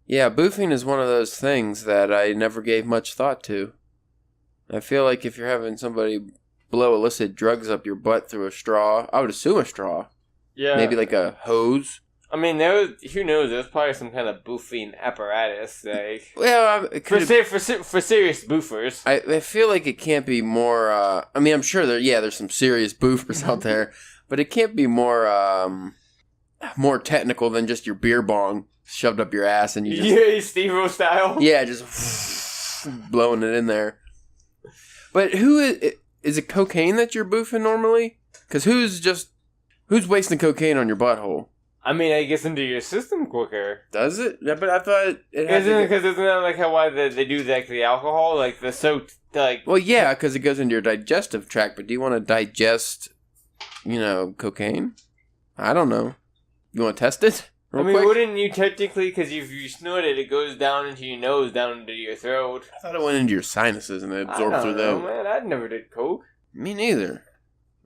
Yeah, boofing is one of those things that I never gave much thought to. I feel like if you're having somebody blow illicit drugs up your butt through a straw, I would assume a straw. Yeah. Maybe like a hose. I mean, who knows? There's probably some kind of boofing apparatus. Like, Well, for serious boofers. I feel like it can't be more... I mean, I'm sure there's some serious boofers out there, but it can't be more technical than just your beer bong shoved up your ass and you just... Yeah, Steve-O style. Yeah, just blowing it in there. But is it cocaine that you're boofing normally? Because who's wasting cocaine on your butthole? I mean, it gets into your system quicker. Does it? Yeah, but I thought it had isn't that like why they do like the alcohol, like the soap, like? Well, yeah, because it goes into your digestive tract. But do you want to digest, cocaine? I don't know. You want to test it? Quick? Wouldn't you technically, because if you snort it, it goes down into your nose, down into your throat. I thought it went into your sinuses and it absorbed through them. Man, I never did coke. Me neither.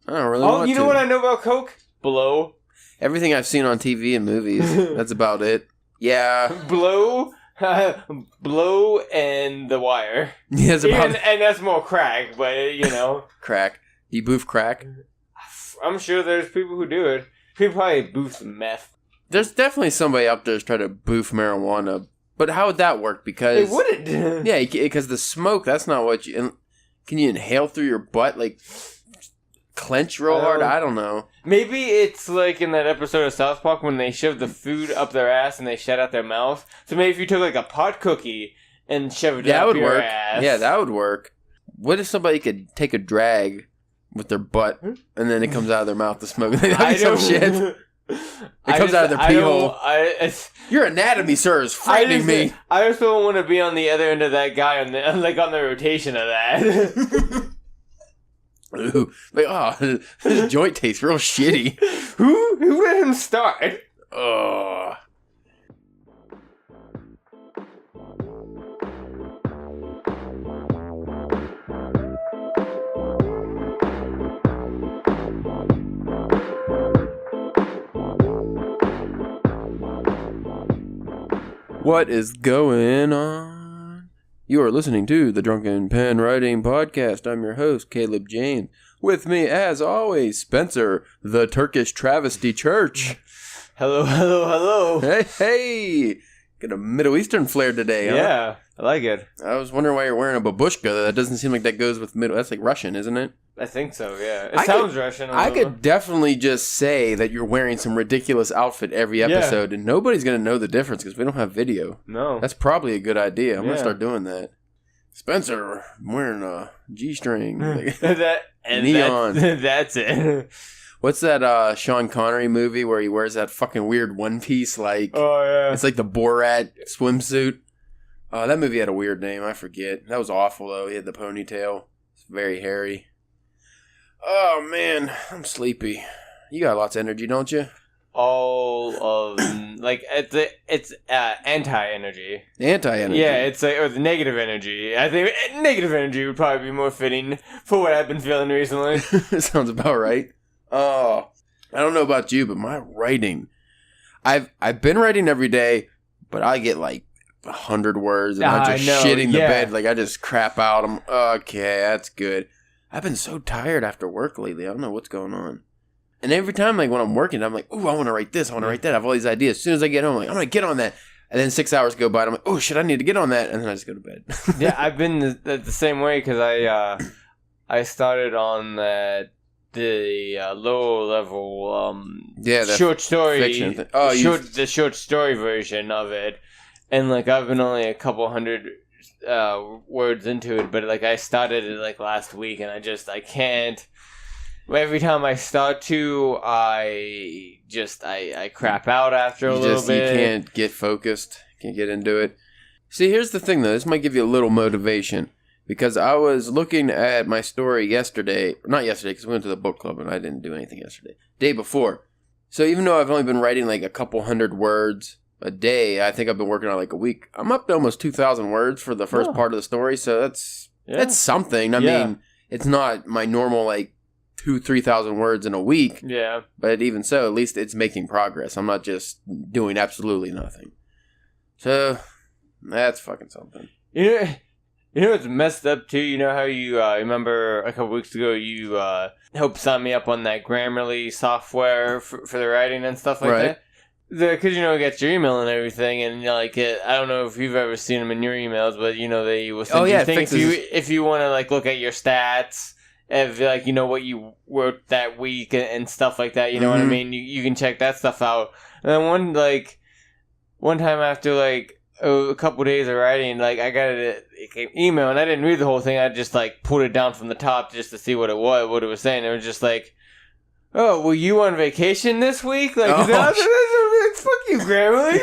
I don't really want to. You know what I know about coke? Blow. Everything I've seen on TV and movies. That's about it. Yeah. Blow, and The Wire. Yeah, and that's more crack, but Crack. You boof crack? I'm sure there's people who do it. People probably boof meth. There's definitely somebody out there who's trying to boof marijuana, but how would that work? Because it wouldn't. Yeah, because the smoke, that's not what you... Can you inhale through your butt, like, clench real hard? I don't know. Maybe it's like in that episode of South Park when they shove the food up their ass and they shut out their mouth. So maybe if you took like a pot cookie and shoved it up your ass. Yeah, that would work. What if somebody could take a drag with their butt and then it comes out of their mouth, the smoke? That'd be some shit. It comes out of their pee hole. Your anatomy, sir, is frightening me. I just don't want to be on the other end of that guy on the rotation of that. Ooh, this joint tastes real shitty. Who let him start? Ugh. What is going on? You are listening to the Drunken Pen Writing Podcast. I'm your host, Caleb James. With me, as always, Spencer, the Turkish Travesty Church. Hello. Hey. Got a Middle Eastern flair today, huh? Yeah, I like it. I was wondering why you're wearing a babushka. That doesn't seem like that goes with Middle... That's like Russian, isn't it? I think so, yeah. It sounds Russian. I could definitely just say that you're wearing some ridiculous outfit every episode, and nobody's going to know the difference because we don't have video. No. That's probably a good idea. I'm going to start doing that. Spencer, I'm wearing a G-string. Neon. That's it. What's that Sean Connery movie where he wears that fucking weird one piece, like... Oh, yeah. It's like the Borat swimsuit. That movie had a weird name. I forget. That was awful, though. He had the ponytail. It's very hairy. Oh, man. I'm sleepy. You got lots of energy, don't you? All of... it's anti-energy. Anti-energy? Yeah, it's or the negative energy. I think negative energy would probably be more fitting for what I've been feeling recently. Sounds about right. Oh, I don't know about you, but my writing... I've been writing every day, but I get like 100 words and I'm just shitting the bed. Like I just crap out. I'm okay, that's good. I've been so tired after work lately. I don't know what's going on. And every time, like when I'm working, I'm like, ooh, I want to write this. I want to write that. I have all these ideas. As soon as I get home, I'm like, I'm going to get on that. And then 6 hours go by and I'm like, oh shit, I need to get on that. And then I just go to bed. Yeah, I've been the same way because I started on the low level short story fiction the short story version of it, and like I've been only a couple hundred words into it, but like I started it like last week and I can't. Every time I start to, I crap out after a little bit. You can't get focused, can't get into it. See, here's the thing though, this might give you a little motivation. Because I was looking at my story yesterday. Not yesterday, because we went to the book club and I didn't do anything yesterday. Day before. So even though I've only been writing like a couple hundred words a day, I think I've been working on like a week. I'm up to almost 2,000 words for the first part of the story. So that's something. I mean, it's not my normal like 2,000-3,000 words in a week. Yeah. But even so, at least it's making progress. I'm not just doing absolutely nothing. So, that's fucking something. You know what's messed up too? You know how you remember a couple weeks ago you helped sign me up on that Grammarly software for the writing and stuff like that? Because, you know, it gets your email and everything, and, you know, like, I don't know if you've ever seen them in your emails, but, you know, they will send you things if you want to, like, look at your stats, if, like, you know, what you worked that week and stuff like that, you know what I mean? You can check that stuff out. And then one time after, like, a couple days of writing, like, I got an email, and I didn't read the whole thing, I just, like, pulled it down from the top just to see what it was saying. It was just, like, oh, were you on vacation this week? Like, fuck you, Grammarly.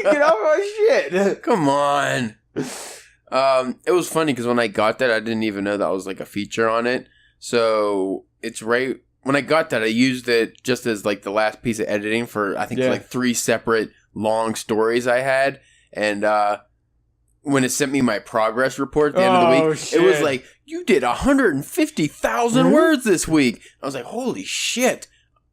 Get off my shit. Come on. It was funny because when I got that, I didn't even know that was like a feature on it. So it's right when I got that, I used it just as like the last piece of editing for I think like 3 separate long stories I had, and when it sent me my progress report at the end of the week, it was like, you did 150,000 words this week. I was like, holy shit.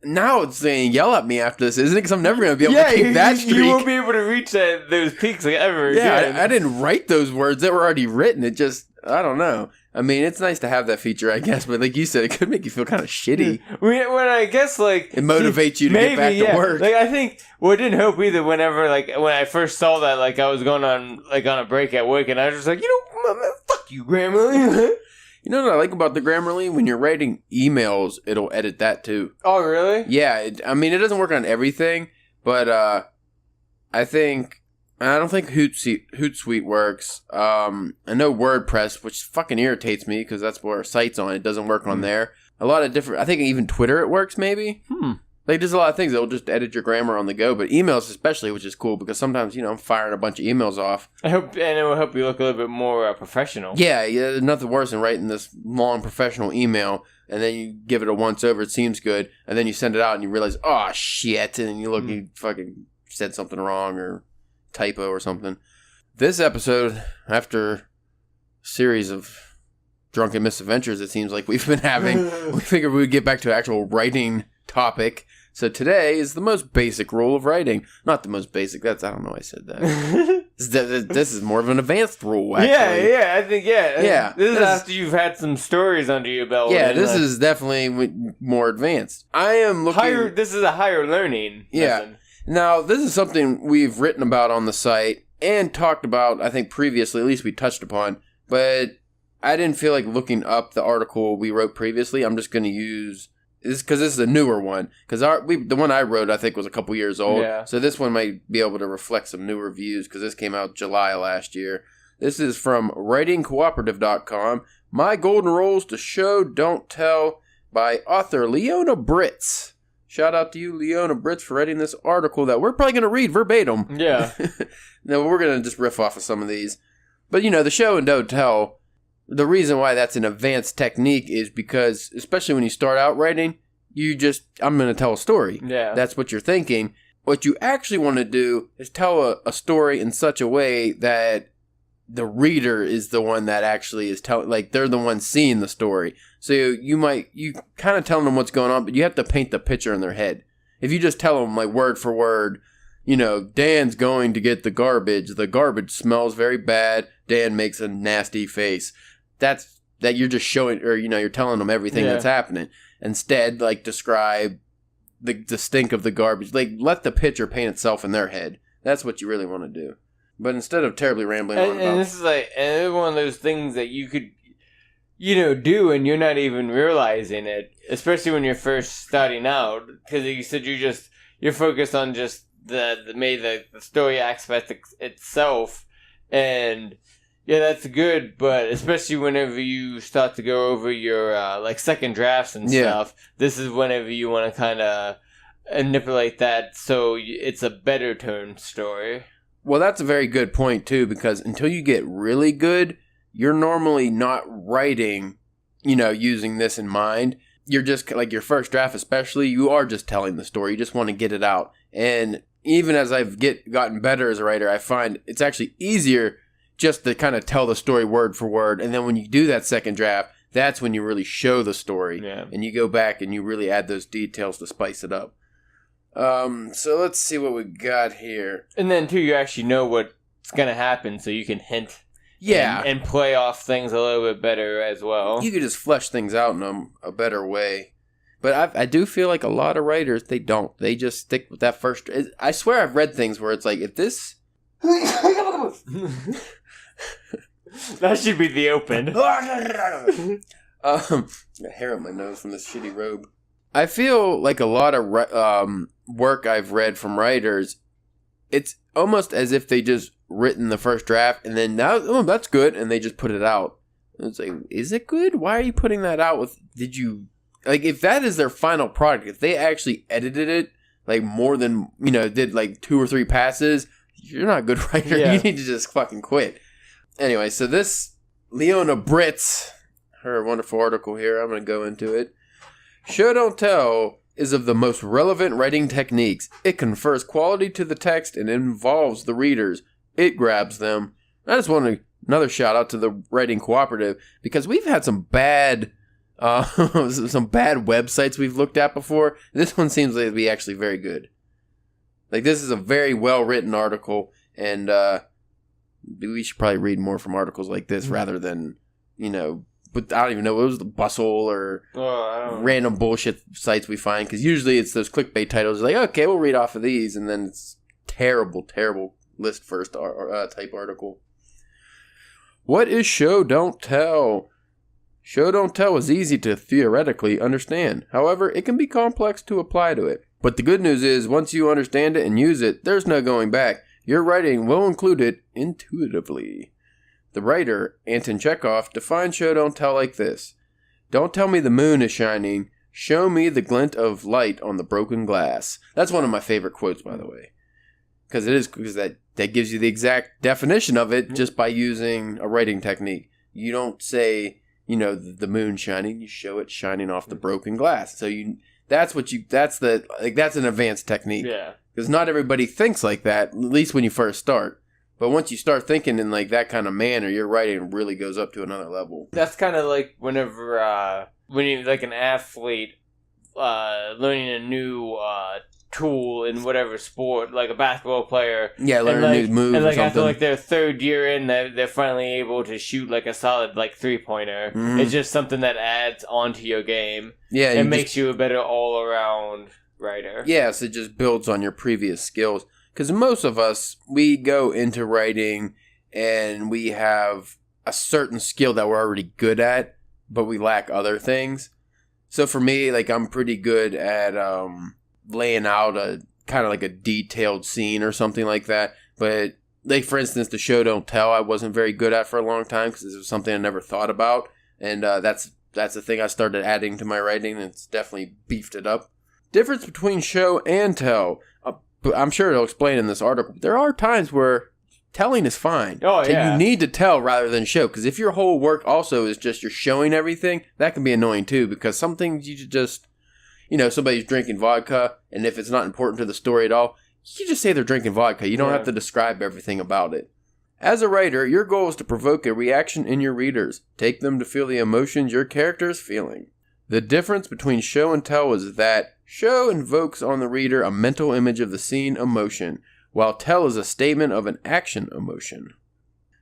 Now it's saying yell at me after this, isn't it? Because I'm never going to be able to keep that streak. You won't be able to reach those peaks like ever again. I didn't write those words. They were already written. It just, I don't know. I mean, it's nice to have that feature, I guess, but like you said, it could make you feel kind of shitty. When I guess, like... It motivates you to get back to work. Like, I think, well, it didn't help either whenever, like, when I first saw that, like, I was going on a break at work, and I was just like, you know, fuck you, Grammarly. You know what I like about the Grammarly? When you're writing emails, it'll edit that too. Oh, really? Yeah, I mean, it doesn't work on everything, but I don't think Hootsuite works. I know WordPress, which fucking irritates me because that's where our site's on. It doesn't work on there. A lot of different... I think even Twitter it works, maybe. Like, there's a lot of things that'll just edit your grammar on the go, but emails especially, which is cool because sometimes, you know, I'm firing a bunch of emails off. And it will help you look a little bit more professional. Yeah, there's nothing worse than writing this long professional email, and then you give it a once over, it seems good, and then you send it out and you realize, oh, shit, and you look, you fucking said something wrong or typo or something. This episode, after a series of drunken misadventures it seems like we've been having, we figured we would get back to actual writing topic. So today is the most basic rule of writing. Not the most basic. I don't know why I said that. This is more of an advanced rule, actually. Yeah, I think, yeah. This is after you've had some stories under your belt. Yeah, this is definitely more advanced. I am looking... This is a higher learning lesson. Now, this is something we've written about on the site and talked about, I think, previously. At least we touched upon. But I didn't feel like looking up the article we wrote previously. I'm just going to use... Because this is a newer one. Because the one I wrote, I think, was a couple years old. Yeah. So this one might be able to reflect some newer views because this came out July last year. This is from writingcooperative.com. My Golden Rules to Show, Don't Tell by author Leona Britz. Shout out to you, Leona Britz, for writing this article that we're probably going to read verbatim. Yeah. No, we're going to just riff off of some of these. But, you know, the show and don't tell... The reason why that's an advanced technique is because, especially when you start out writing, I'm going to tell a story. Yeah. That's what you're thinking. What you actually want to do is tell a story in such a way that the reader is the one that actually is telling, like, they're the one seeing the story. So you kind of telling them what's going on, but you have to paint the picture in their head. If you just tell them, like, word for word, you know, Dan's going to get the garbage smells very bad, Dan makes a nasty face. That you're just showing, or, you know, you're telling them everything that's happening. Instead, like, describe the stink of the garbage. Like, let the picture paint itself in their head. That's what you really want to do. But instead of terribly rambling on about... And this is like, and it's one of those things that you could, you know, do and you're not even realizing it. Especially when you're first starting out. Because you said you're focused on just the story aspect itself. And... yeah, that's good, but especially whenever you start to go over your, like, second drafts and stuff, this is whenever you want to kind of manipulate that so it's a better turned story. Well, that's a very good point, too, because until you get really good, you're normally not writing, you know, using this in mind. You're just, like, your first draft especially, you are just telling the story. You just want to get it out. And even as I've gotten better as a writer, I find it's actually easier just to kind of tell the story word for word. And then when you do that second draft, that's when you really show the story. Yeah. And you go back and you really add those details to spice it up. So let's see what we got here. And then, too, you actually know what's going to happen, so you can hint. Yeah. And play off things a little bit better as well. You could just flesh things out in a better way. But I do feel like a lot of writers, they don't. They just stick with that first... I swear I've read things where it's like, if this... That should be the open. Hair on my nose from this shitty robe. I feel like a lot of work I've read from writers, it's almost as if they just written the first draft and then now, oh, that's good, and they just put it out. And it's like, is it good? Why are you putting that out with? Did you like if that is their final product? If they actually edited it like more than did like 2 or 3 passes, you're not a good writer. Yeah. You need to just fucking quit. Anyway, so this Leona Britz, her wonderful article here. I'm going to go into it. Show Don't Tell is of the most relevant writing techniques. It confers quality to the text and involves the readers. It grabs them. I just want another shout out to the Writing Cooperative because we've had some bad websites we've looked at before. This one seems like to be actually very good. Like this is a very well written article, and we should probably read more from articles like this rather than But I don't even know. It was the Bustle or random bullshit sites we find. Because usually it's those clickbait titles. Like, okay, we'll read off of these. And then it's terrible, terrible list first type article. What is Show Don't Tell? Show Don't Tell is easy to theoretically understand. However, it can be complex to apply to it. But the good news is, once you understand it and use it, there's no going back. Your writing will include it intuitively. The writer, Anton Chekhov, defines Show Don't Tell like this. Don't tell me the moon is shining. Show me the glint of light on the broken glass. That's one of my favorite quotes, by the way. Because that gives you the exact definition of it just by using a writing technique. You don't say, the moon shining. You show it shining off the broken glass. So that's an advanced technique. Yeah. Because not everybody thinks like that, at least when you first start. But once you start thinking in like that kind of manner, your writing really goes up to another level. That's kind of like when you're like an athlete learning a new tool in whatever sport, like a basketball player. Yeah, learn a new move and or something. After like their third year in, they're finally able to shoot like a solid like 3-pointer. Mm-hmm. It's just something that adds onto your game. Yeah, and makes you a better all-around writer. Yes, it just builds on your previous skills. Because most of us, we go into writing and we have a certain skill that we're already good at, but we lack other things. So for me, like I'm pretty good at laying out a kind of like a detailed scene or something like that. But like for instance, the Show Don't Tell, I wasn't very good at for a long time because it was something I never thought about, and that's the thing I started adding to my writing, and it's definitely beefed it up. Difference between show and tell. I'm sure it'll explain in this article. There are times where telling is fine. Oh, yeah. You need to tell rather than show. Because if your whole work also is just you're showing everything, that can be annoying too. Because some things you just, somebody's drinking vodka, and if it's not important to the story at all, you just say they're drinking vodka. You don't have to describe everything about it. As a writer, your goal is to provoke a reaction in your readers. Take them to feel the emotions your character is feeling. The difference between show and tell is that show invokes on the reader a mental image of the scene emotion, while tell is a statement of an action emotion.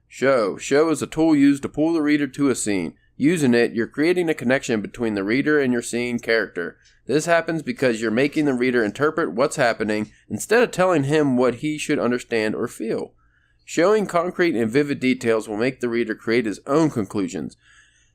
Show is a tool used to pull the reader to a scene. Using it, you're creating a connection between the reader and your scene character. This happens because you're making the reader interpret what's happening instead of telling him what he should understand or feel. Showing concrete and vivid details will make the reader create his own conclusions.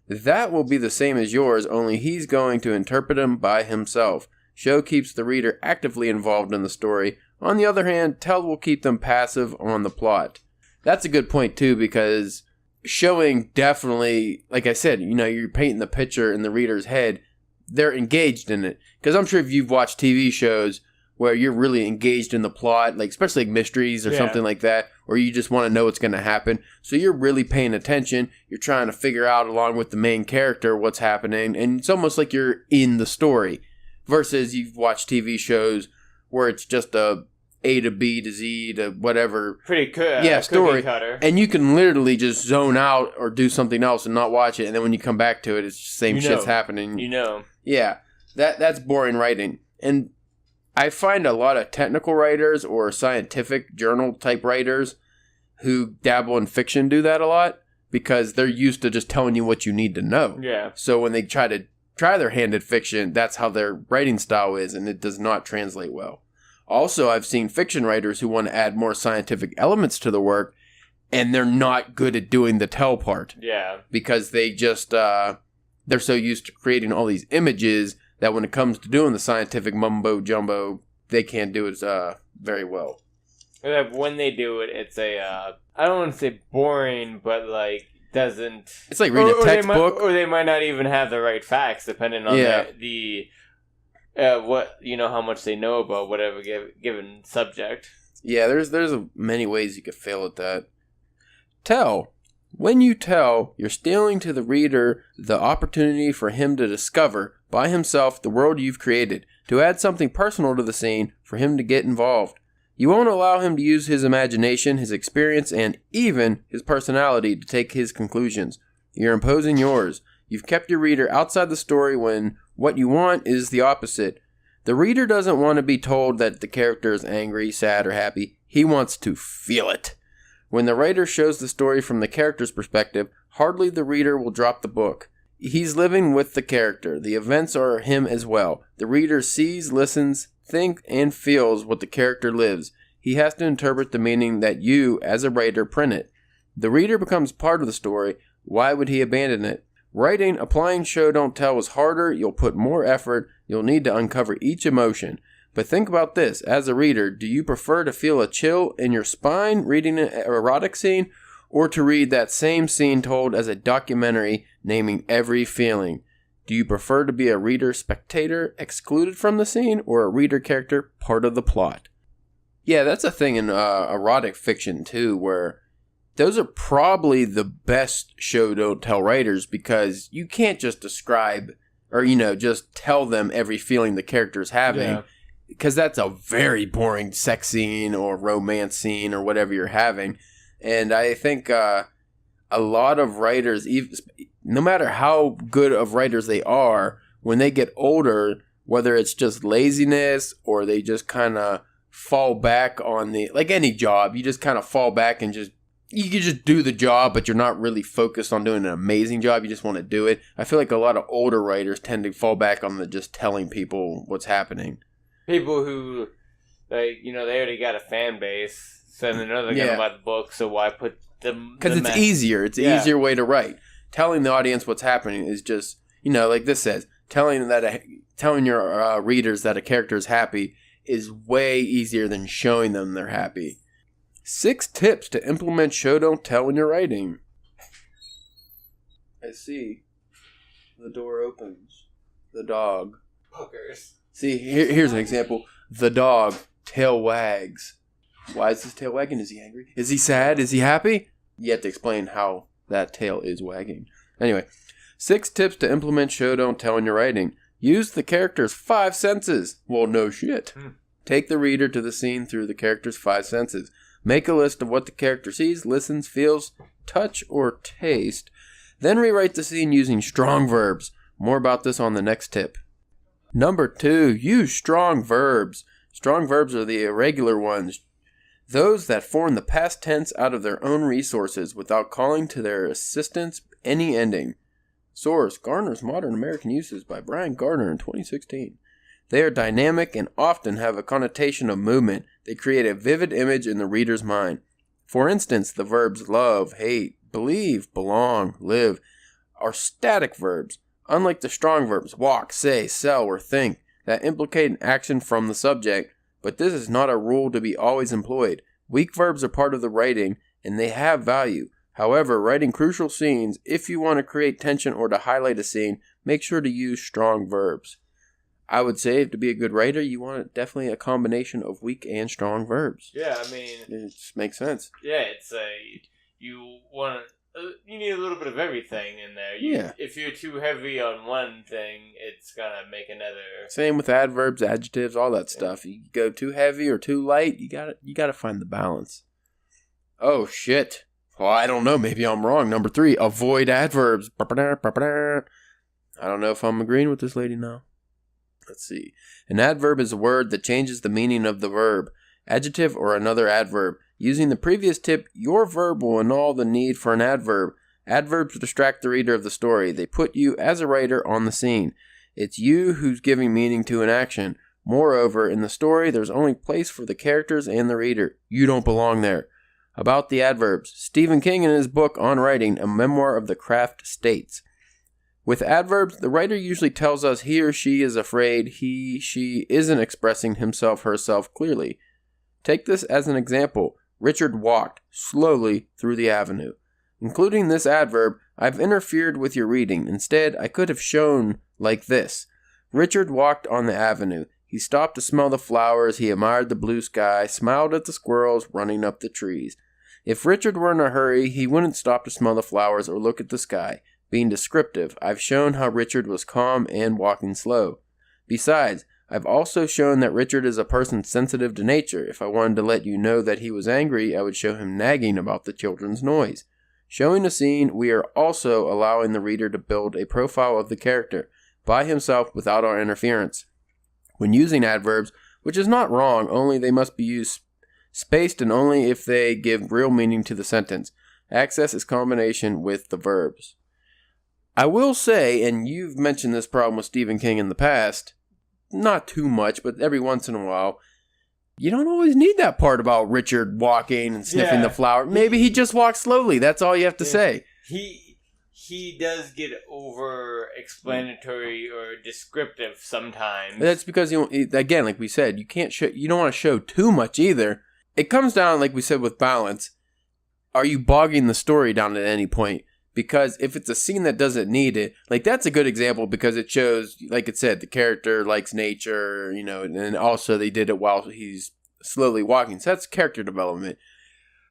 That will be the same as yours, only he's going to interpret them by himself. Show keeps the reader actively involved in the story. On the other hand, tell will keep them passive on the plot. That's a good point too, because showing definitely, like I said, you're painting the picture in the reader's head. They're engaged in it. Because I'm sure if you've watched TV shows where you're really engaged in the plot, like especially like mysteries or something like that, or you just want to know what's going to happen. So you're really paying attention. You're trying to figure out along with the main character what's happening. And it's almost like you're in the story. Versus you've watched TV shows where it's just a to B to Z to whatever. Pretty good. Yeah, story. Cutter. And you can literally just zone out or do something else and not watch it. And then when you come back to it, it's the same shit's happening. You know. Yeah. That's boring writing. And I find a lot of technical writers or scientific journal type writers who dabble in fiction do that a lot because they're used to just telling you what you need to know. Yeah. So when they try their hand at fiction, that's how their writing style is, and it does not translate well. Also, I've seen fiction writers who want to add more scientific elements to the work, and they're not good at doing the tell part. Yeah. Because they just, they're so used to creating all these images that when it comes to doing the scientific mumbo-jumbo, they can't do it very well. When they do it, it's I don't want to say boring, but like doesn't. It's like reading a textbook, or they might not even have the right facts, depending on the what how much they know about whatever given subject. Yeah, there's many ways you could fail at that. Tell. When you tell, you're stealing to the reader the opportunity for him to discover by himself the world you've created, to add something personal to the scene for him to get involved. You won't allow him to use his imagination, his experience, and even his personality to take his conclusions. You're imposing yours. You've kept your reader outside the story when what you want is the opposite. The reader doesn't want to be told that the character is angry, sad, or happy. He wants to feel it. When the writer shows the story from the character's perspective, hardly the reader will drop the book. He's living with the character. The events are him as well. The reader sees, listens, thinks, and feels what the character lives. He has to interpret the meaning that you, as a writer, print it. The reader becomes part of the story. Why would he abandon it? Writing, applying show don't tell is harder. You'll put more effort. You'll need to uncover each emotion. But think about this. As a reader, do you prefer to feel a chill in your spine reading an erotic scene, or to read that same scene told as a documentary naming every feeling? Do you prefer to be a reader spectator excluded from the scene, or a reader character part of the plot? Yeah, that's a thing in erotic fiction too, where those are probably the best show don't tell writers, because you can't just describe or just tell them every feeling the character's having. Yeah. Because that's a very boring sex scene or romance scene or whatever you're having. And I think a lot of writers, no matter how good of writers they are, when they get older, whether it's just laziness or they just kind of fall back on like any job, you just kind of fall back and you can just do the job, but you're not really focused on doing an amazing job. You just want to do it. I feel like a lot of older writers tend to fall back on the just telling people what's happening. People who, they already got a fan base, so they know they're going to buy the book, so why put them... Because it's easier. It's an easier way to write. Telling the audience what's happening is just, like this says, telling your readers that a character is happy is way easier than showing them they're happy. 6 tips to implement show don't tell when you're writing. I see. The door opens. The dog. Hookers. See, here's an example. The dog, tail wags. Why is his tail wagging? Is he angry? Is he sad? Is he happy? You have to explain how that tail is wagging. Anyway, 6 tips to implement show don't tell in your writing. Use the character's 5 senses. Well, no shit. Take the reader to the scene through the character's 5 senses. Make a list of what the character sees, listens, feels, touch, or taste. Then rewrite the scene using strong verbs. More about this on the next tip. Number 2, use strong verbs. Strong verbs are the irregular ones. Those that form the past tense out of their own resources without calling to their assistance any ending. Source, Garner's Modern American Uses by Brian Gardner in 2016. They are dynamic and often have a connotation of movement. They create a vivid image in the reader's mind. For instance, the verbs love, hate, believe, belong, live are static verbs. Unlike the strong verbs, walk, say, sell, or think, that implicate an action from the subject, but this is not a rule to be always employed. Weak verbs are part of the writing, and they have value. However, writing crucial scenes, if you want to create tension or to highlight a scene, make sure to use strong verbs. I would say to be a good writer, you want definitely a combination of weak and strong verbs. Yeah, I mean... It just makes sense. Yeah, you need a little bit of everything in there. If you're too heavy on one thing, it's gonna make another. Same with adverbs, adjectives, all that stuff. You go too heavy or too light, you gotta find the balance. Oh shit. Well, I don't know. Maybe I'm wrong. Number 3, avoid adverbs. I don't know if I'm agreeing with this lady now. Let's see. An adverb is a word that changes the meaning of the verb, adjective, or another adverb. Using the previous tip, your verb will annul the need for an adverb. Adverbs distract the reader of the story. They put you, as a writer, on the scene. It's you who's giving meaning to an action. Moreover, in the story, there's only place for the characters and the reader. You don't belong there. About the adverbs, Stephen King in his book On Writing, A Memoir of the Craft, states, with adverbs, the writer usually tells us he or she is afraid she isn't expressing himself, herself clearly. Take this as an example. Richard walked slowly through the avenue. Including this adverb, I've interfered with your reading. Instead, I could have shown like this. Richard walked on the avenue. He stopped to smell the flowers. He admired the blue sky, smiled at the squirrels running up the trees. If Richard were in a hurry, he wouldn't stop to smell the flowers or look at the sky. Being descriptive, I've shown how Richard was calm and walking slow. Besides, I've also shown that Richard is a person sensitive to nature. If I wanted to let you know that he was angry, I would show him nagging about the children's noise. Showing a scene, we are also allowing the reader to build a profile of the character by himself without our interference. When using adverbs, which is not wrong, only they must be used spaced and only if they give real meaning to the sentence. Access is combination with the verbs. I will say, and you've mentioned this problem with Stephen King in the past, not too much, but every once in a while, you don't always need that part about Richard walking and sniffing the flower. Maybe he just walked slowly. That's all you have to say. He does get over-explanatory or descriptive sometimes. That's because, again, like we said, you don't want to show too much either. It comes down, like we said, with balance. Are you bogging the story down at any point? Because if it's a scene that doesn't need it, like that's a good example because it shows, like it said, the character likes nature, and also they did it while he's slowly walking. So that's character development.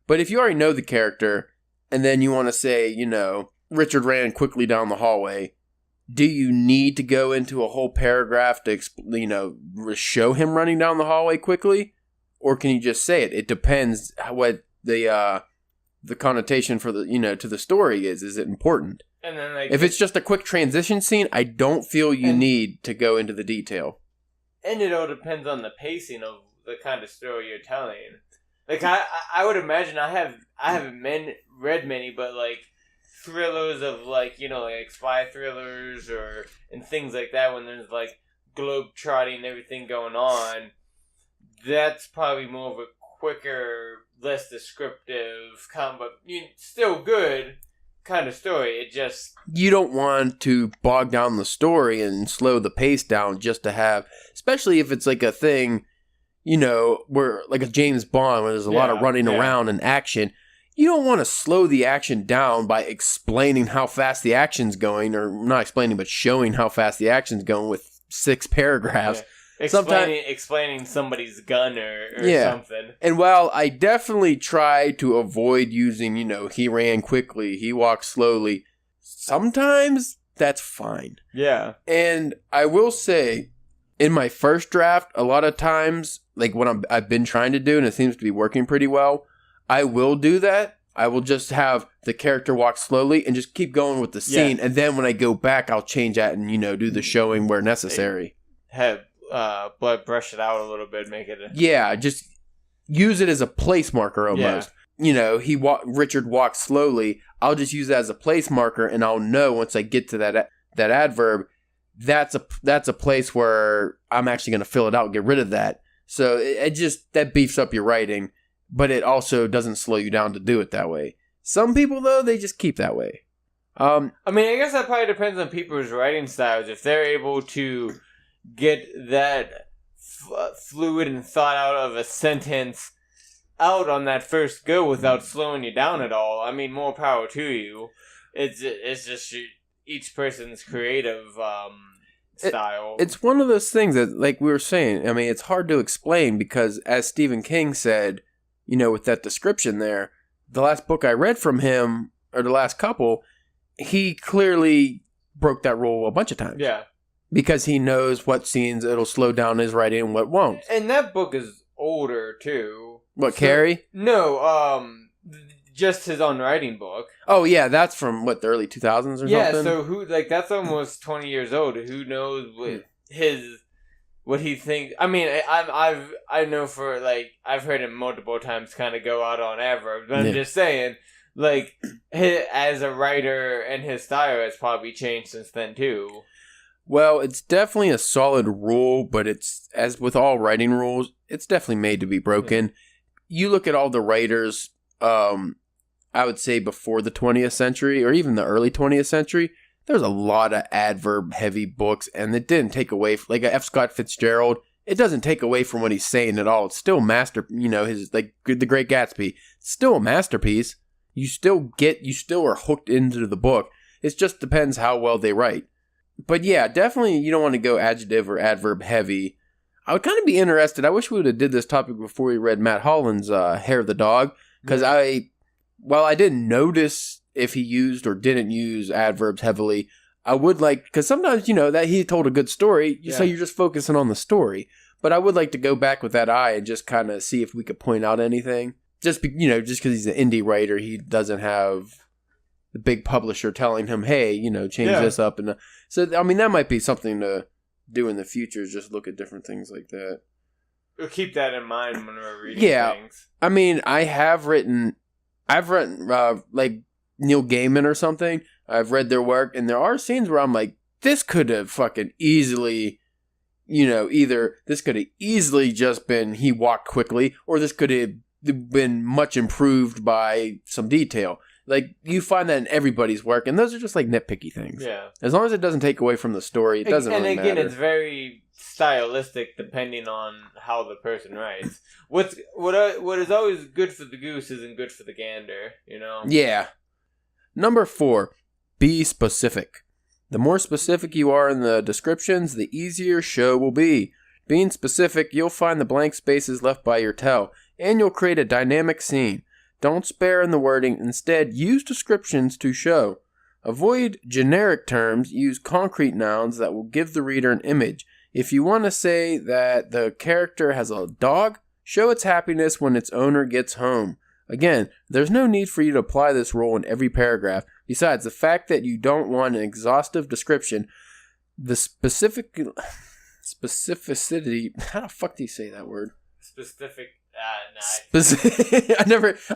But if you already know the character and then you want to say, Richard ran quickly down the hallway, do you need to go into a whole paragraph to, show him running down the hallway quickly? Or can you just say it? It depends what the connotation for the to the story is. Is it important? And then if it's just a quick transition scene, I don't feel you need to go into the detail. And it all depends on the pacing of the kind of story you're telling. Like I would imagine I haven't read many, but like thrillers of like spy thrillers and things like that when there's like globe trotting and everything going on. That's probably more of a quicker, less descriptive, but still good kind of story. It just... You don't want to bog down the story and slow the pace down just to have... Especially if it's like a thing, where like a James Bond where there's a lot of running around and action. You don't want to slow the action down by explaining how fast the action's going, or not explaining, but showing how fast the action's going with 6 paragraphs. Yeah. Explaining somebody's gun or something. And while I definitely try to avoid using, he ran quickly, he walked slowly, sometimes that's fine. Yeah. And I will say, in my first draft, a lot of times, like what I've been trying to do, and it seems to be working pretty well, I will do that. I will just have the character walk slowly and just keep going with the scene. Yeah. And then when I go back, I'll change that and, do the showing where necessary. Brush it out a little bit, make it just use it as a place marker almost. Yeah. Richard walked slowly. I'll just use that as a place marker, and I'll know once I get to that adverb, that's a place where I'm actually going to fill it out and get rid of that. So that beefs up your writing, but it also doesn't slow you down to do it that way. Some people though, they just keep that way. I guess that probably depends on people's writing styles. If they're able to get that fluid and thought out of a sentence out on that first go without slowing you down at all, more power to you. It's just each person's creative style. It's one of those things that, like we were saying, it's hard to explain because, as Stephen King said, with that description there, the last book I read from him, or the last couple, he clearly broke that rule a bunch of times. Yeah. Because he knows what scenes it'll slow down his writing and what won't. And that book is older, too. What, Carrie? No, just his own writing book. Oh, yeah, that's from, the early 2000s or something? Yeah, so that's almost 20 years old. Who knows with his what he thinks. I mean, I know for like I've heard him multiple times kind of go out on adverbs, but I'm just saying, like, as a writer and his style has probably changed since then too. Well, it's definitely a solid rule, but it's, as with all writing rules, it's definitely made to be broken. You look at all the writers, I would say before the 20th century or even the early 20th century, there's a lot of adverb-heavy books, and it didn't take away, like F. Scott Fitzgerald, it doesn't take away from what he's saying at all. It's still his, like, The Great Gatsby. It's still a masterpiece. You still are hooked into the book. It just depends how well they write. But yeah, definitely you don't want to go adjective or adverb heavy. I would kind of be interested. I wish we would have did this topic before we read Matt Holland's Hair of the Dog, because while I didn't notice if he used or didn't use adverbs heavily, I would like, because sometimes, that he told a good story, so you're just focusing on the story. But I would like to go back with that eye and just kind of see if we could point out anything. Just because he's an indie writer, he doesn't have the big publisher telling him, hey, change this up. And so, I mean, that might be something to do in the future, is just look at different things like that. We'll keep that in mind when we're reading things. I mean, I've written like Neil Gaiman or something. I've read their work, and there are scenes where I'm like, this could have fucking easily, either this could have easily just been he walked quickly, or this could have been much improved by some detail. Like, you find that in everybody's work, and those are just like nitpicky things. Yeah. As long as it doesn't take away from the story, it doesn't really matter. And again, it's very stylistic depending on how the person writes. What is always good for the goose isn't good for the gander, Yeah. Number 4, be specific. The more specific you are in the descriptions, the easier show will be. Being specific, you'll find the blank spaces left by your tell, and you'll create a dynamic scene. Don't spare in the wording. Instead, use descriptions to show. Avoid generic terms. Use concrete nouns that will give the reader an image. If you want to say that the character has a dog, show its happiness when its owner gets home. Again, there's no need for you to apply this rule in every paragraph. Besides, the fact that you don't want an exhaustive description, the specificity... How the fuck do you say that word? Specific...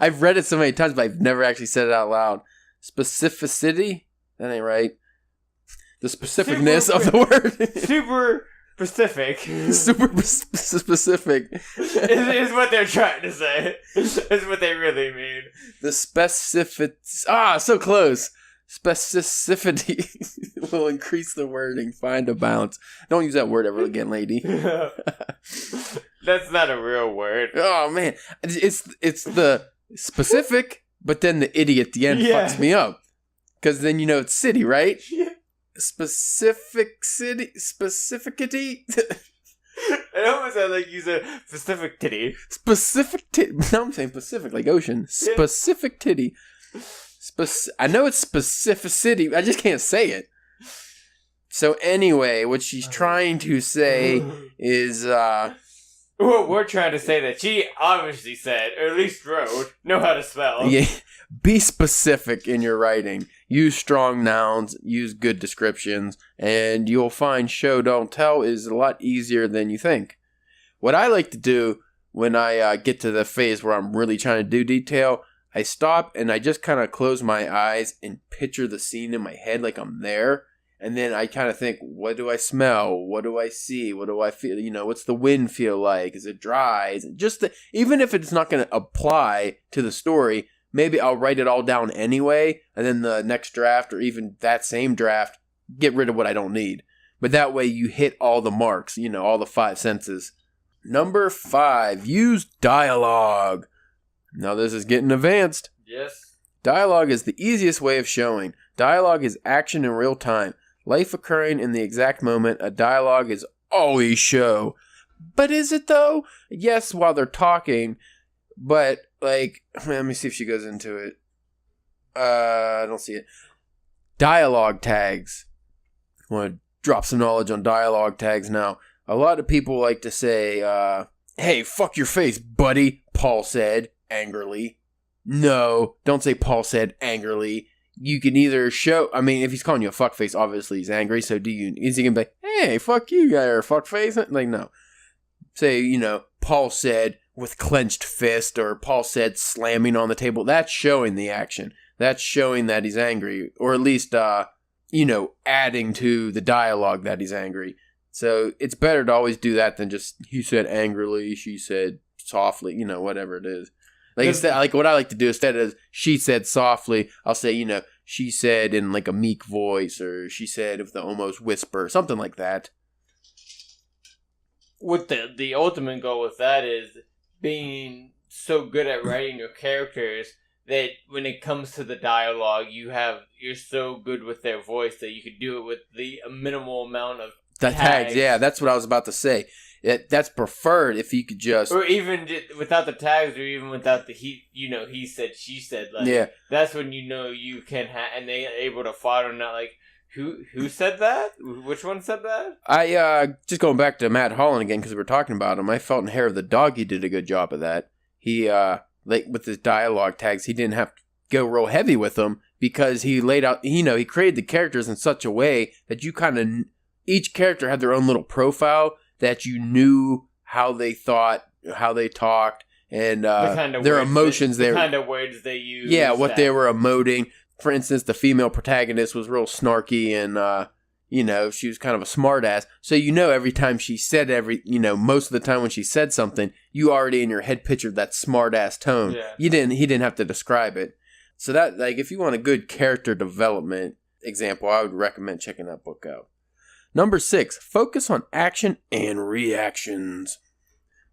I've read it so many times, but I've never actually said it out loud. Specificity? That ain't right. The specificness of the word. Super specific. Super specific. is what they're trying to say. Is what they really mean. The specific... so close. Specificity will increase the wording. Find a balance. Don't use that word ever again, lady. That's not a real word. Oh man, it's the specific, but then the idiot at the end fucks me up. Because then it's city, right? Yeah. Specificity. It almost sounds like you said specific titty. Specific titty. No, I'm saying Pacific, like ocean. Specific titty. I know it's specificity. I just can't say it. So anyway, what she's trying to say is... Well, we're trying to say that she obviously said, or at least wrote, know how to spell. Yeah, be specific in your writing. Use strong nouns. Use good descriptions. And you'll find show, don't tell is a lot easier than you think. What I like to do when I get to the phase where I'm really trying to do detail... I stop and I just kind of close my eyes and picture the scene in my head like I'm there. And then I kind of think, what do I smell? What do I see? What do I feel? What's the wind feel like? Is it dry? Is it just even if it's not going to apply to the story, maybe I'll write it all down anyway. And then the next draft or even that same draft, get rid of what I don't need. But that way you hit all the marks, all the 5 senses. Number 5, use dialogue. Now this is getting advanced. Yes. Dialogue is the easiest way of showing. Dialogue is action in real time. Life occurring in the exact moment. A dialogue is always show. But is it though? Yes, while they're talking. But, let me see if she goes into it. I don't see it. Dialogue tags. I want to drop some knowledge on dialogue tags now. A lot of people like to say, hey, fuck your face, buddy, Paul said. Angrily. No, don't say Paul said angrily. You can either show, if he's calling you a fuckface, obviously he's angry, so is he gonna be like, hey, fuck you, guy, or fuck face. Like, no. Say, Paul said with clenched fist, or Paul said slamming on the table. That's showing the action. That's showing that he's angry, or at least, adding to the dialogue that he's angry. So it's better to always do that than just, he said angrily, she said softly, whatever it is. Like what I like to do, instead of she said softly, I'll say, she said in like a meek voice, or she said with the almost whisper, something like that. What the ultimate goal with that is being so good at writing your characters that when it comes to the dialogue, you're so good with their voice that you could do it with the minimal amount of tags. Yeah, that's what I was about to say. That's preferred if you could just... Or even without the tags, or even without the he said, she said. Like, yeah. That's when you can and they're able to follow, not like, who said that? Which one said that? I, just going back to Matt Holland again, because we were talking about him, I felt in Hair of the Dog he did a good job of that. He, with his dialogue tags, he didn't have to go real heavy with them, because he laid out, he created the characters in such a way that you kind of, each character had their own little profile, that you knew how they thought, how they talked, and their emotions. The kind of words they used. Yeah, what they were emoting. For instance, the female protagonist was real snarky, and she was kind of a smartass. So every time she said most of the time when she said something, you already in your head pictured that smartass tone. Yeah. He didn't have to describe it. So that, like, if you want a good character development example, I would recommend checking that book out. Number 6, focus on action and reactions.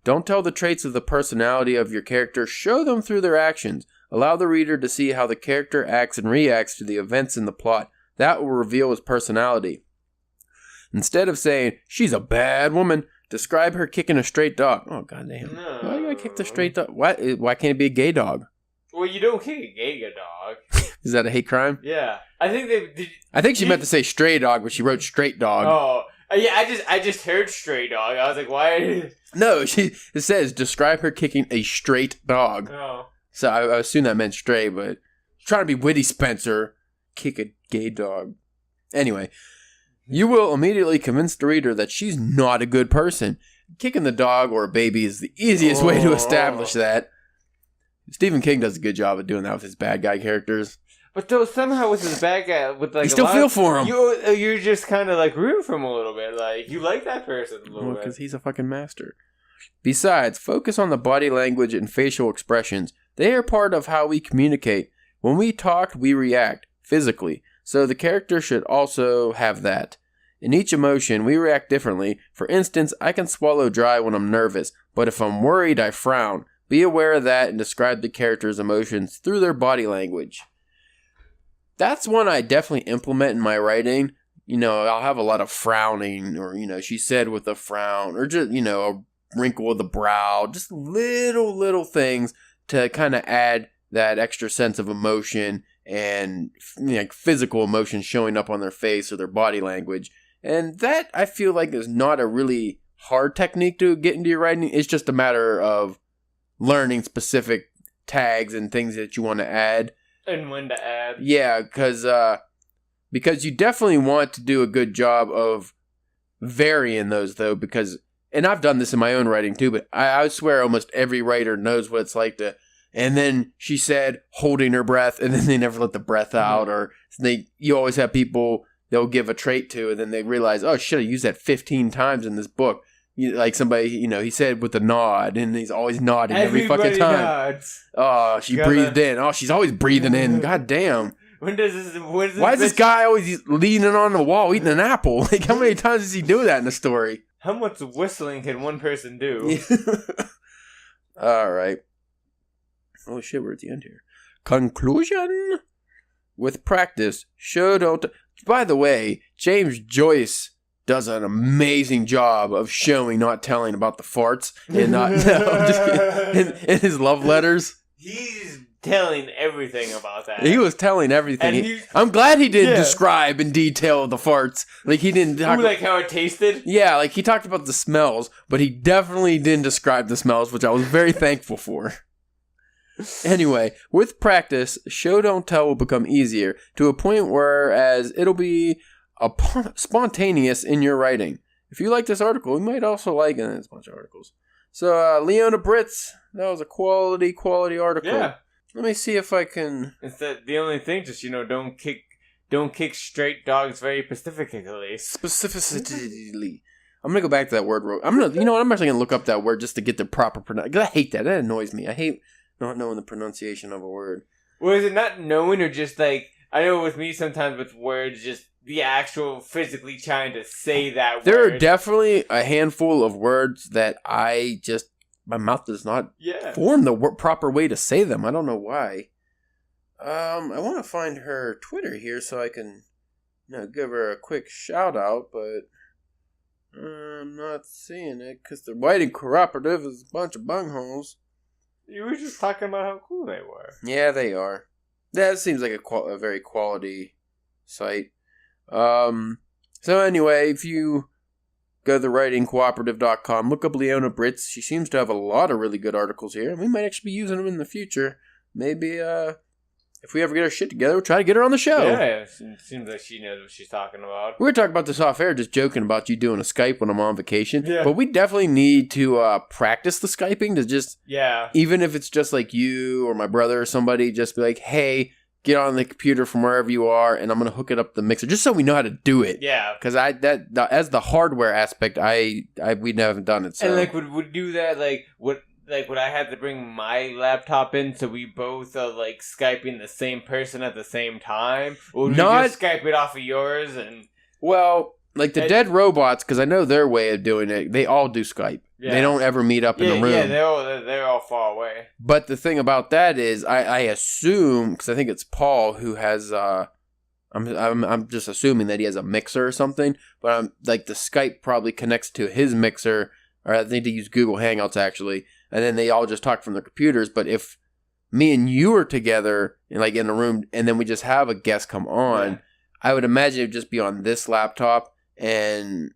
Don't tell the traits of the personality of your character, show them through their actions. Allow the reader to see how the character acts and reacts to the events in the plot. That will reveal his personality. Instead of saying, she's a bad woman, describe her kicking a straight dog. Oh, goddamn. No. Why do I kick the straight dog? Why can't it be a gay dog? Well, you don't kick a gay dog. Is that a hate crime? Yeah. I think she meant to say stray dog, but she wrote straight dog. Oh. Yeah, I just heard stray dog. I was like, why? No, it says, describe her kicking a straight dog. Oh. So I assume that meant stray, but trying to be witty, Spencer. Kick a gay dog. Anyway, you will immediately convince the reader that she's not a good person. Kicking the dog or a baby is the easiest way to establish that. Stephen King does a good job of doing that with his bad guy characters. But though somehow with his bad guy, with like you still feel for him. You're just kind of like rooting for him a little bit. Like you like that person a little bit because he's a fucking master. Besides, focus on the body language and facial expressions. They are part of how we communicate. When we talk, we react physically. So the character should also have that. In each emotion, we react differently. For instance, I can swallow dry when I'm nervous, but if I'm worried, I frown. Be aware of that and describe the character's emotions through their body language. That's one I definitely implement in my writing. I'll have a lot of frowning, or, she said with a frown, or just, a wrinkle of the brow, just little things to kind of add that extra sense of emotion and like physical emotion showing up on their face or their body language. And that, I feel like, is not a really hard technique to get into your writing. It's just a matter of learning specific tags and things that you want to add. And when to add. Yeah, because you definitely want to do a good job of varying those, though, because, and I've done this in my own writing too, but I swear almost every writer knows what it's like to, and then she said holding her breath, and then they never let the breath out, or you always have people they'll give a trait to, and then they realize, oh shit, I used that 15 times in this book. Like somebody, he said with a nod, and he's always nodding every fucking time. Nods. Oh, she breathed in. Oh, she's always breathing in. God damn. Why is this guy always leaning on the wall eating an apple? Like, how many times does he do that in the story? How much whistling can one person do? All right. Oh shit, we're at the end here. Conclusion? With practice, show don't. By the way, James Joyce does an amazing job of showing, not telling about the farts and not in his love letters. He's telling everything about that. He was telling everything. I'm glad he didn't describe in detail the farts. Like he didn't talk like how it tasted. Yeah, like he talked about the smells, but he definitely didn't describe the smells, which I was very thankful for. Anyway, with practice, show don't tell will become easier to a point whereas it'll be spontaneous in your writing. If you like this article, you might also like it. It's a bunch of articles. So, Leona Britz, that was a quality article. Yeah. Let me see if I can... It's the only thing, just, don't kick straight dogs very specifically. Specifically. I'm going to go back to that word. I'm actually going to look up that word just to get the proper pronunciation. I hate that. That annoys me. I hate not knowing the pronunciation of a word. Well, is it not knowing or just like, I know with me sometimes with words, just the actual physically trying to say that word. There are definitely a handful of words that my mouth does not form the proper way to say them. I don't know why. I want to find her Twitter here so I can give her a quick shout out, but I'm not seeing it because the writing cooperative is a bunch of bungholes. You were just talking about how cool they were. Yeah, they are. That seems like a very quality site. So anyway, if you go to thewritingcooperative.com, look up Leona Britz. She seems to have a lot of really good articles here, and we might actually be using them in the future. Maybe, if we ever get our shit together, we'll try to get her on the show. Yeah, it seems like she knows what she's talking about. We were talking about this off air, just joking about you doing a Skype when I'm on vacation. Yeah. But we definitely need to practice the Skyping to just... Yeah. Even if it's just like you or my brother or somebody, just be like, hey, get on the computer from wherever you are, and I'm going to hook it up to the mixer, just so we know how to do it. Yeah. Because as the hardware aspect, we haven't done it. So. And would do that, would I have to bring my laptop in so we both are Skyping the same person at the same time? Or would we just Skype it off of yours and... Well, the Dead Robots, because I know their way of doing it, they all do Skype. Yeah. They don't ever meet up in a room. Yeah, they're all far away. But the thing about that is, I assume, because I think it's Paul who has, I'm just assuming that he has a mixer or something, but the Skype probably connects to his mixer, or I think they use Google Hangouts actually, and then they all just talk from their computers. But if me and you are together in a room, and then we just have a guest come on, I would imagine it would just be on this laptop, and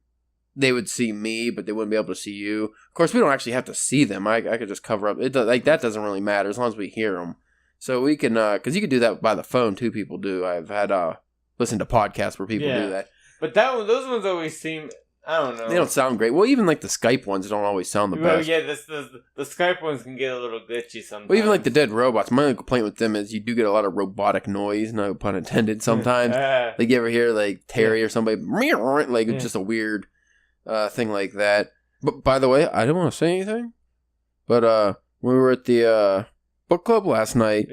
they would see me, but they wouldn't be able to see you. Of course, we don't actually have to see them. I could just cover up. That doesn't really matter as long as we hear them. So we can, because you can do that by the phone too. People do. I've had listened to podcasts where people do that. But those ones always seem, I don't know. They don't sound great. Well, even the Skype ones don't always sound the best. Yeah, the Skype ones can get a little glitchy sometimes. Well, even the Dead Robots, my only complaint with them is you do get a lot of robotic noise, no pun intended, sometimes. You ever hear Terry or somebody, just a weird thing like that. But by the way, I didn't want to say anything, but when we were at the book club last night,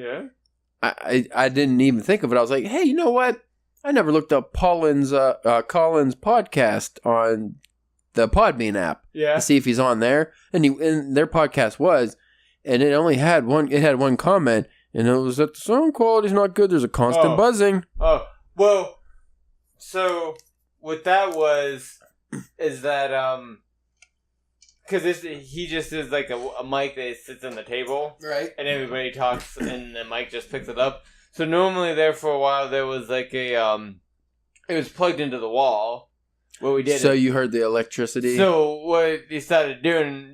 I didn't even think of it. I was like, hey, you know what? I never looked up Colin's podcast on the Podbean app to see if he's on there, and their podcast was, and it only had one. It had one comment, and it was that the sound quality's not good. There's a constant buzzing. Oh, well, so what that was is that because he just is a mic that sits on the table, right? And everybody talks, and the mic just picks it up. So normally there for a while there was it was plugged into the wall. What we did. So you heard the electricity. So what he started doing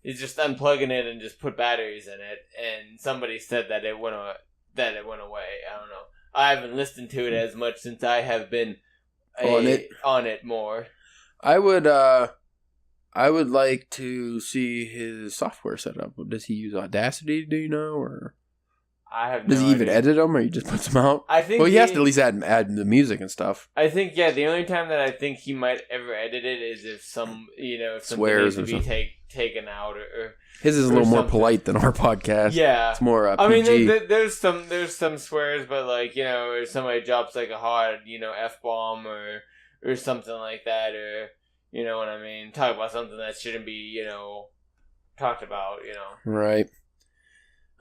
is just unplugging it and just put batteries in it. And somebody said that it went away. I don't know. I haven't listened to it as much since I have been on it more. I would like to see his software set up. Does he use Audacity? Do you know, or? I have no Does he even idea. edit them, or he just puts them out? I think. Well, he has to at least add the music and stuff. I think the only time that I think he might ever edit it is if something swears needs to be taken out or his is a little more polite than our podcast. Yeah, it's more PG. I mean, there's some swears, but if somebody drops a hard F-bomb or something like that, or you know what I mean, talk about something that shouldn't be talked about. Right.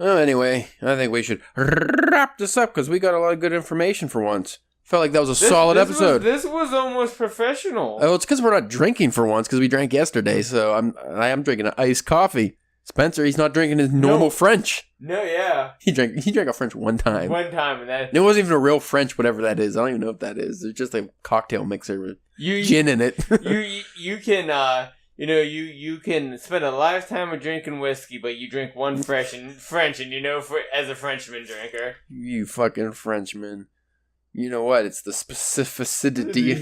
Well, anyway, I think we should wrap this up because we got a lot of good information for once. Felt like that was a solid episode. This was almost professional. Oh, it's because we're not drinking for once because we drank yesterday. So I'm drinking an iced coffee. Spencer, he's not drinking his normal French. No, yeah. He drank a French one time. And it wasn't even a real French, whatever that is. I don't even know what that is. It's just a cocktail mixer with gin in it. you can you can spend a lifetime of drinking whiskey, but you drink one French, and as a Frenchman drinker. You fucking Frenchman. You know what? It's the specificity.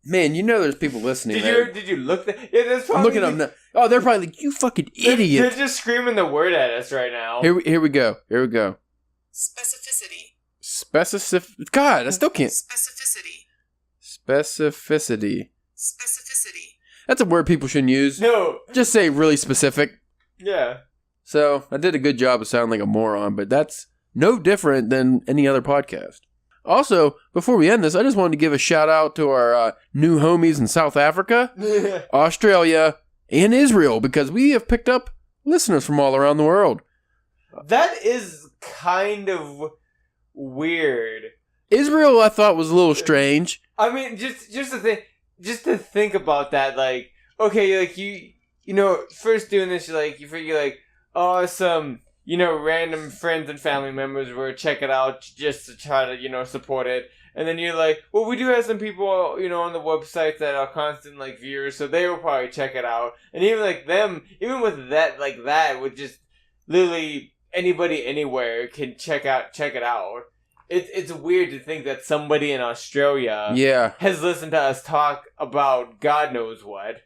Man, there's people listening. Did you look? Yeah, there's probably. I'm looking up now. Oh, they're probably like, you fucking idiot. They're just screaming the word at us right now. Here we go. Specificity. God, I still can't. Specificity. That's a word people shouldn't use. No. Just say really specific. Yeah. So, I did a good job of sounding like a moron, but that's no different than any other podcast. Also, before we end this, I just wanted to give a shout out to our new homies in South Africa, Australia, and Israel, because we have picked up listeners from all around the world. That is kind of weird. Israel, I thought, was a little strange. I mean, just to think about that, like, okay, like you first doing this, you figure like, oh, some random friends and family members will check it out just to try to support it, and then you're like, well, we do have some people on the website that are constant like viewers, so they will probably check it out, and even like them, even with that like that, with just literally anybody anywhere can check it out. It's weird to think that somebody in Australia has listened to us talk about God knows what.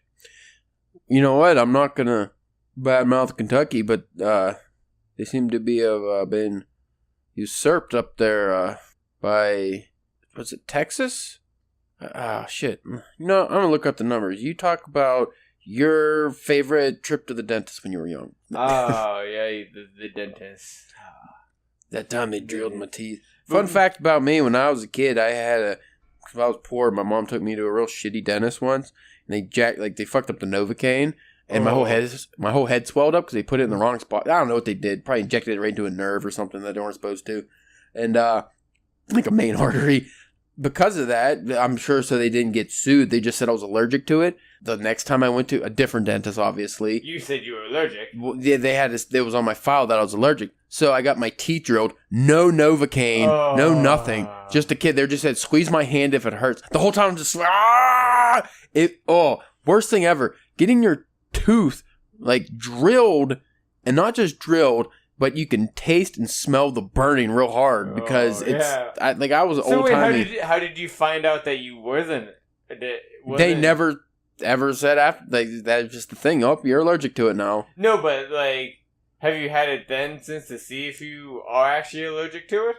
You know what? I'm not gonna badmouth Kentucky, but they seem to be been usurped up there by, was it Texas? Shit. I'm gonna look up the numbers. You talk about your favorite trip to the dentist when you were young. Oh yeah, the dentist. That time they drilled my teeth. Fun fact about me, when I was a kid, because I was poor, my mom took me to a real shitty dentist once, and they fucked up the Novocaine, and my whole head swelled up because they put it in the wrong spot. I don't know what they did. Probably injected it right into a nerve or something that they weren't supposed to. And, like a main artery. Because of that, I'm sure so they didn't get sued. They just said I was allergic to it. The next time I went to a different dentist, obviously. You said you were allergic. Well, yeah, it was on my file that I was allergic. So I got my teeth drilled. No Novocaine. No nothing. Just a kid. They just said, squeeze my hand if it hurts. The whole time I'm just, worst thing ever. Getting your tooth, like, drilled, and not just drilled, but you can taste and smell the burning real hard because I was old-timey. So how did you find out that you wasn't? They never ever said after. That's just the thing. Oh, you're allergic to it now. No, but like, have you had it then since to see if you are actually allergic to it?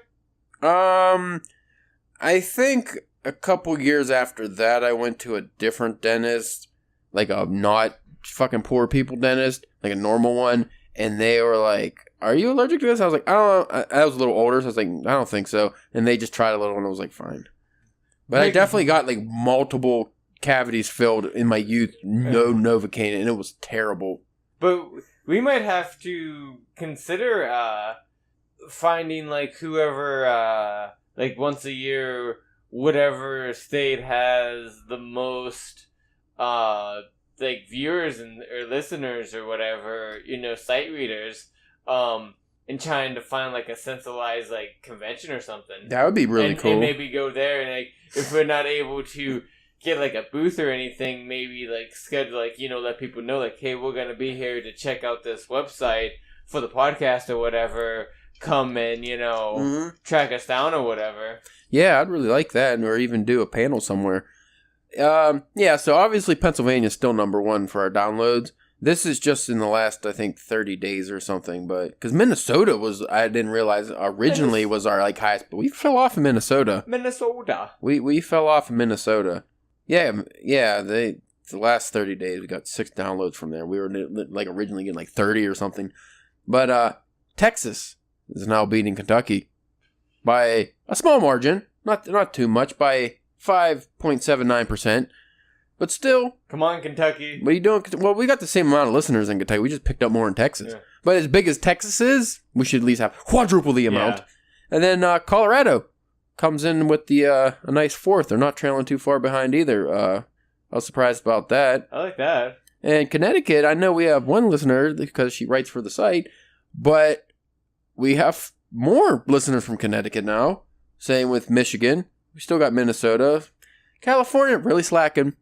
I think a couple years after that, I went to a different dentist, like a not fucking poor people dentist, like a normal one, and they were like, are you allergic to this? I was like, I don't know. I was a little older, so I was like, I don't think so. And they just tried a little, and I was like, fine. But I definitely got like multiple cavities filled in my youth, no Novocaine, and it was terrible. But we might have to consider finding like whoever, like once a year, whatever state has the most like viewers or listeners or whatever, sight readers. And trying to find like a centralized like convention or something. That would be really cool. And maybe go there and like if we're not able to get like a booth or anything, maybe like schedule like let people know like, hey, we're gonna be here to check out this website for the podcast or whatever. Come and track us down or whatever. Yeah, I'd really like that, or even do a panel somewhere. So obviously Pennsylvania's still number one for our downloads. This is just in the last, I think, 30 days or something, but because Minnesota I didn't realize originally was our like highest, but we fell off in Minnesota. We fell off in Minnesota. Yeah. The last 30 days we got 6 downloads from there. We were like originally getting like 30 or something, but Texas is now beating Kentucky by a small margin, not too much, by 5.79%. But still... Come on, Kentucky. What are you doing? Well, we got the same amount of listeners in Kentucky. We just picked up more in Texas. Yeah. But as big as Texas is, we should at least have quadruple the amount. Yeah. And then Colorado comes in with a nice 4th. They're not trailing too far behind either. I was surprised about that. I like that. And Connecticut, I know we have one listener because she writes for the site, but we have more listeners from Connecticut now. Same with Michigan. We still got Minnesota. California, really slacking.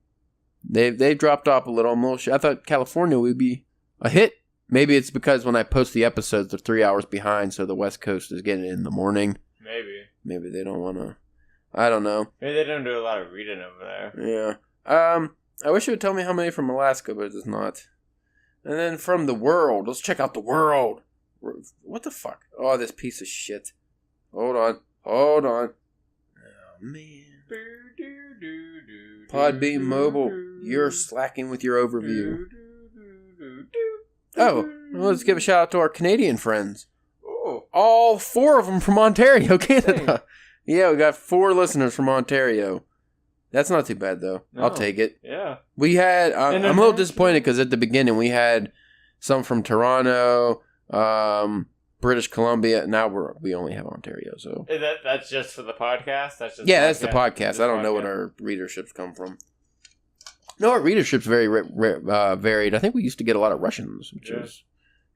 They've dropped off a little. I thought California would be a hit. Maybe it's because when I post the episodes, they're 3 hours behind, so the West Coast is getting it in the morning. Maybe they don't want to. I don't know. Maybe they don't do a lot of reading over there. Yeah. I wish it would tell me how many from Alaska, but it does not. And then from the world. Let's check out the world. What the fuck? Oh, this piece of shit. Hold on. Oh, man. Podbean Mobile, you're slacking with your overview. Oh, well, let's give a shout out to our Canadian friends. Ooh. All 4 of them from Ontario, Canada. Yeah, we got 4 listeners from Ontario. That's not too bad, though. No. I'll take it. Yeah. We had... I'm a little disappointed because at the beginning we had some from Toronto, British Columbia. Now we only have Ontario, so... That's just for the podcast? That's the podcast. I don't know what our readerships come from. No, our readership's very varied. I think we used to get a lot of Russians, which is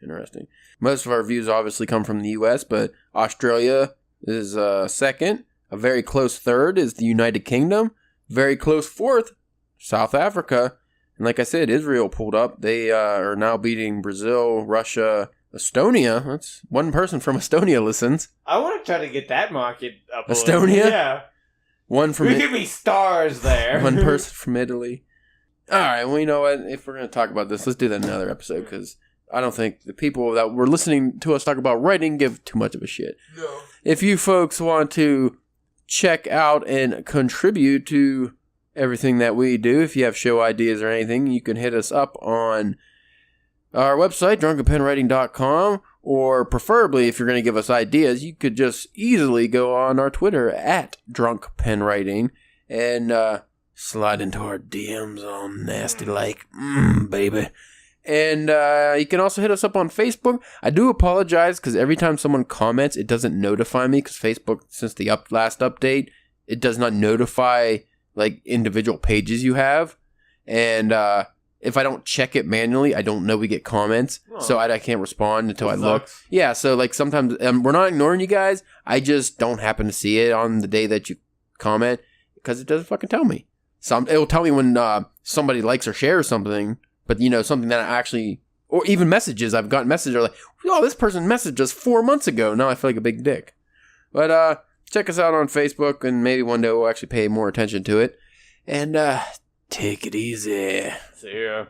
interesting. Most of our views obviously come from the U.S., but Australia is second. A very close third is the United Kingdom. Very close fourth, South Africa. And like I said, Israel pulled up. They are now beating Brazil, Russia, Estonia. That's one person from Estonia listens. I want to try to get that market up. Estonia? Yeah. One from... We could be stars there. One person from Italy. All right, well, you know what? If we're going to talk about this, let's do that in another episode, because I don't think the people that were listening to us talk about writing give too much of a shit. No. If you folks want to check out and contribute to everything that we do, if you have show ideas or anything, you can hit us up on our website, drunkenpenwriting.com, or preferably, if you're going to give us ideas, you could just easily go on our Twitter at drunkpenwriting and slide into our DMs all nasty like, baby. And you can also hit us up on Facebook. I do apologize because every time someone comments, it doesn't notify me because Facebook, since the last update, it does not notify like individual pages you have. And if I don't check it manually, I don't know we get comments. Oh. So I can't respond until I look. Yeah, so like sometimes we're not ignoring you guys. I just don't happen to see it on the day that you comment because it doesn't fucking tell me. It'll tell me when somebody likes or shares something, but something that I actually, or even messages. I've gotten messages like, oh, this person messaged us 4 months ago. Now I feel like a big dick. But check us out on Facebook, and maybe one day we'll actually pay more attention to it. And take it easy. See ya.